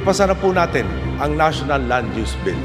ipasa na po natin ang National Land Use Bill.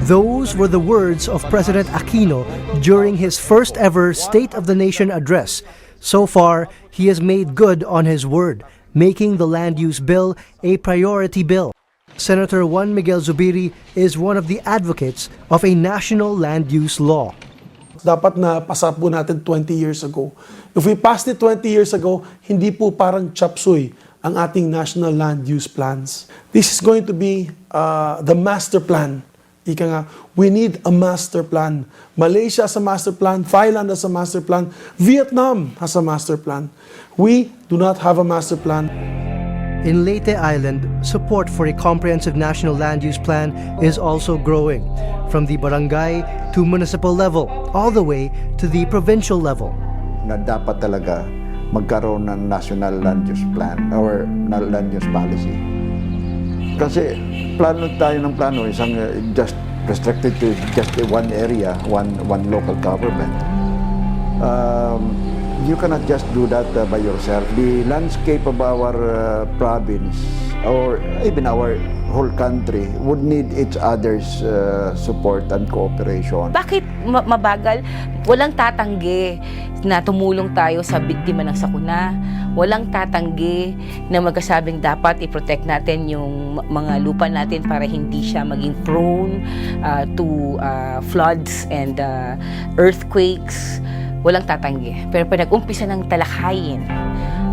Those were the words of President Aquino during his first ever State of the Nation address. So far, he has made good on his word, making the Land Use Bill a priority bill. Senator Juan Miguel Zubiri is one of the advocates of a national land use law. Dapat na pasa po natin 20 years ago. If we passed it 20 years ago, hindi po parang chop suey ang ating national land use plans. This is going to be the master plan. Ika nga, we need a master plan. Malaysia has a master plan, Thailand has a master plan, Vietnam has a master plan. We do not have a master plan. In Leyte Island, support for a comprehensive national land use plan is also growing, from the barangay to municipal level, all the way to the provincial level. Na dapat talaga magkaroon ng national land use plan or land use policy. Kasi plano tayo ng plano, isang just restricted to just one area, one local government. You cannot just do that by yourself. The landscape of our province or even our whole country would need each other's support and cooperation. Bakit mabagal? Walang tatanggi na tumulong tayo sa biktima ng sakuna. Walang tatanggi na magkasabing dapat i-protect natin yung mga lupa natin para hindi siya maging prone to floods and earthquakes. Walang tatanggi. Pero pag nag-umpisa ng talakayin,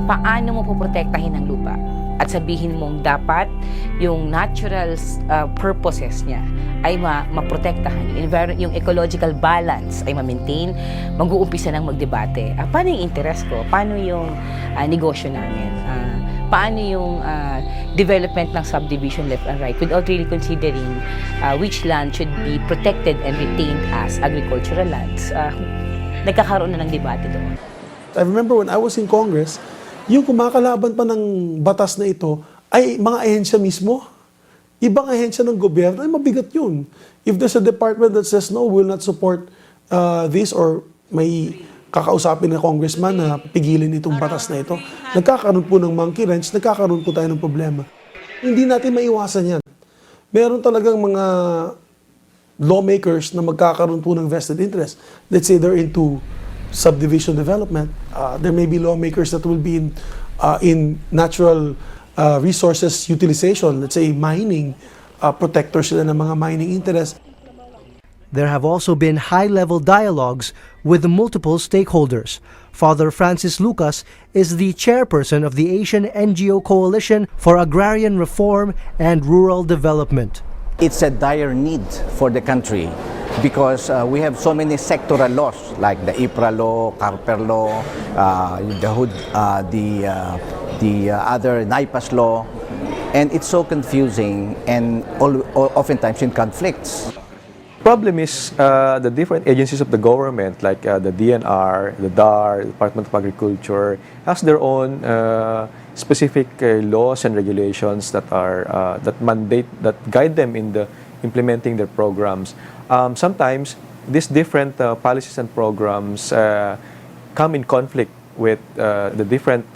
paano mo poprotektahin ang lupa? At sabihin mong dapat yung natural purposes niya ay maprotektahan. Yung ecological balance ay ma-maintain, mag-uumpisa ng magdebate. Paano yung interest ko? Paano yung negosyo namin? Paano yung development ng subdivision left and right without really considering which land should be protected and retained as agricultural lands? Nagkakaroon na ng debate doon. I remember when I was in Congress, yung kumakalaban pa ng batas na ito ay mga ahensya mismo. Ibang ahensya ng gobyerno, ay mabigat yun. If there's a department that says, no, we will not support this, or may kakausapin na congressman na pigilin itong batas na ito, nagkakaroon po ng monkey wrench, nagkakaroon po tayo ng problema. Hindi natin maiwasan yan. Meron talagang mga lawmakers na magkakaroon po ng vested interest. Let's say they're into subdivision development. There may be lawmakers that will be in natural resources utilization. Let's say mining, protectors sila ng mga mining interests. There have also been high-level dialogues with multiple stakeholders. Father Francis Lucas is the chairperson of the Asian NGO Coalition for Agrarian Reform and Rural Development. It's a dire need for the country because we have so many sectoral laws like the IPRA law, CARPER law, the other NIPAS law, and it's so confusing and oftentimes in conflicts. Problem is the different agencies of the government like the DNR, the DAR, Department of Agriculture has their own specific laws and regulations that are that guide them in the implementing their programs. Sometimes these different policies and programs come in conflict with the different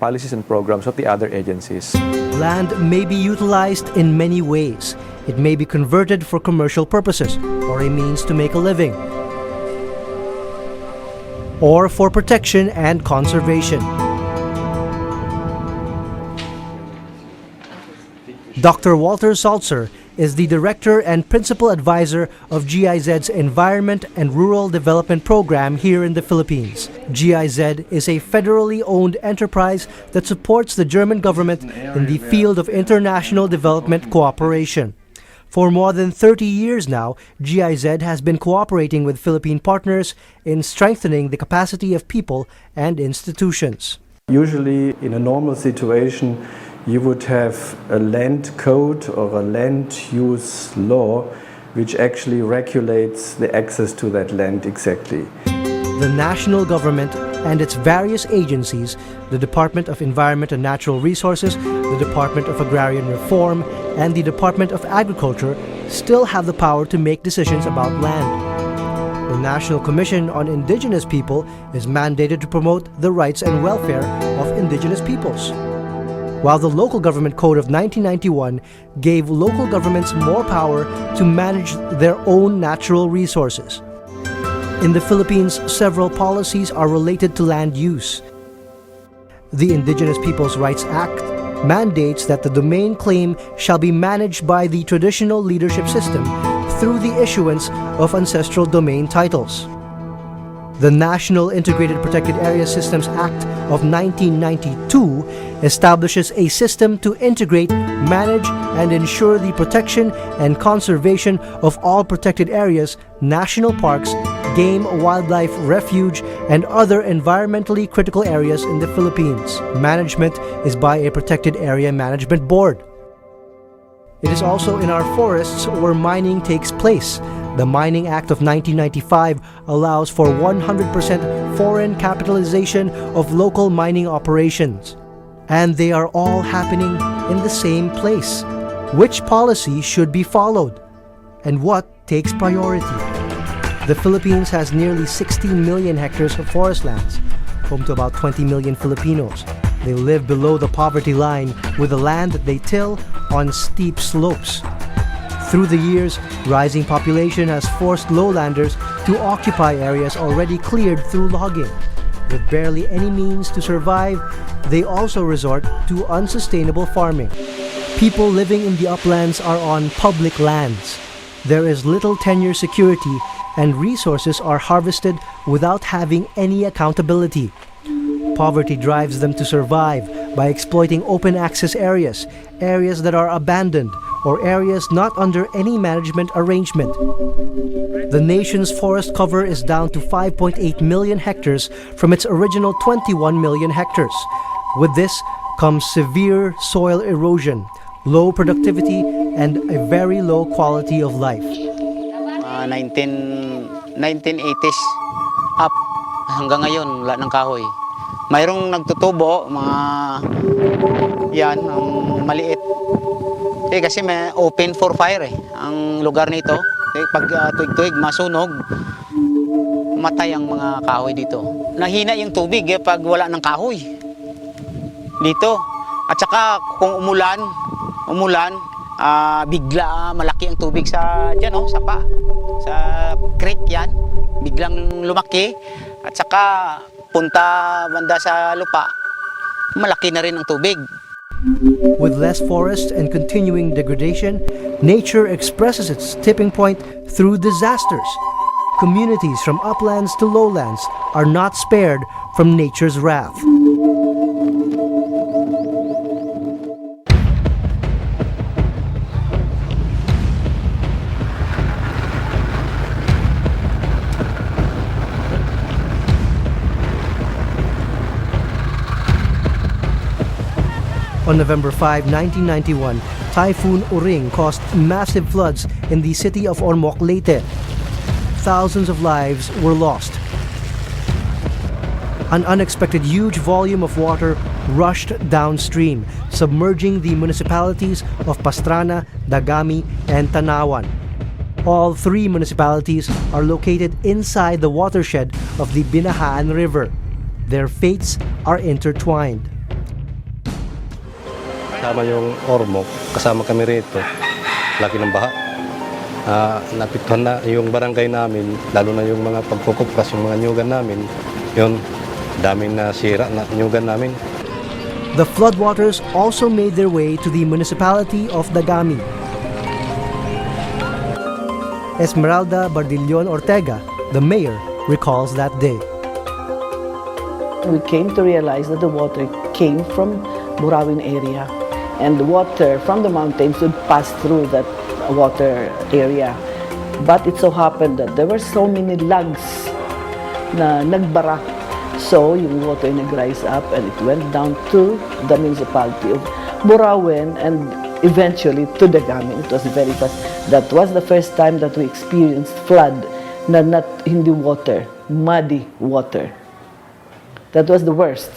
policies and programs of the other agencies. Land may be utilized in many ways. It may be converted for commercial purposes or a means to make a living, or for protection and conservation. Dr. Walter Salzer is the Director and Principal Advisor of GIZ's Environment and Rural Development Program here in the Philippines. GIZ is a federally owned enterprise that supports the German government in the field of international development cooperation. For more than 30 years now, GIZ has been cooperating with Philippine partners in strengthening the capacity of people and institutions. Usually, in a normal situation, you would have a land code or a land use law which actually regulates the access to that land exactly. The national government and its various agencies, the Department of Environment and Natural Resources, the Department of Agrarian Reform, and the Department of Agriculture still have the power to make decisions about land. The National Commission on Indigenous People is mandated to promote the rights and welfare of indigenous peoples. while the Local Government Code of 1991 gave local governments more power to manage their own natural resources. In the Philippines, several policies are related to land use. The Indigenous Peoples' Rights Act mandates that the domain claim shall be managed by the traditional leadership system through the issuance of ancestral domain titles. The National Integrated Protected Area Systems Act of 1992 establishes a system to integrate, manage, and ensure the protection and conservation of all protected areas, national parks, game, wildlife refuge, and other environmentally critical areas in the Philippines. Management is by a Protected Area Management Board. It is also in our forests where mining takes place. The Mining Act of 1995 allows for 100% foreign capitalization of local mining operations. And they are all happening in the same place. Which policy should be followed? And what takes priority? The Philippines has nearly 60 million hectares of forest lands, home to about 20 million Filipinos. They live below the poverty line with the land that they till on steep slopes. Through the years, rising population has forced lowlanders to occupy areas already cleared through logging. With barely any means to survive, they also resort to unsustainable farming. People living in the uplands are on public lands. There is little tenure security, and resources are harvested without having any accountability. Poverty drives them to survive by exploiting open access areas, areas that are abandoned, or areas not under any management arrangement. The nation's forest cover is down to 5.8 million hectares from its original 21 million hectares. With this comes severe soil erosion, low productivity, and a very low quality of life. 1980s up hanggang ngayon wala ng kahoy. Mayroong nagtutubo, mga yan, ang maliit. Kasi may open for fire ang lugar nito. Pag tuig-tuig masunog, matay ang mga kahoy dito. Nahina yung tubig pag wala ng kahoy dito. At saka kung umulan, bigla malaki ang tubig sa diyan sa creek yan. Biglang lumaki at saka punta banda sa lupa. Malaki na rin ang tubig. With less forest and continuing degradation, nature expresses its tipping point through disasters. Communities from uplands to lowlands are not spared from nature's wrath. On November 5, 1991, Typhoon Uring caused massive floods in the city of Ormoc, Leyte. Thousands of lives were lost. An unexpected huge volume of water rushed downstream, submerging the municipalities of Pastrana, Dagami, and Tanawan. All three municipalities are located inside the watershed of the Binahaan River. Their fates are intertwined. Kasama yung Ormoc, kasama kami rito. Laki ng baha. Napituhan na yung barangay namin, lalo na yung mga pagkukupkas, yung mga nyugan namin. Yun, daming nasira na nyugan namin. The floodwaters also made their way to the municipality of Dagami. Esmeralda Bardillon Ortega, the mayor, recalls that day. We came to realize that the water came from Burawin area. And the water from the mountains would pass through that water area. But it so happened that there were so many lugs na nagbara. So yung water nag-rise up and it went down to the municipality of Burawin and eventually to Dagami. It was very fast. That was the first time that we experienced flood na not hindi water, muddy water. That was the worst.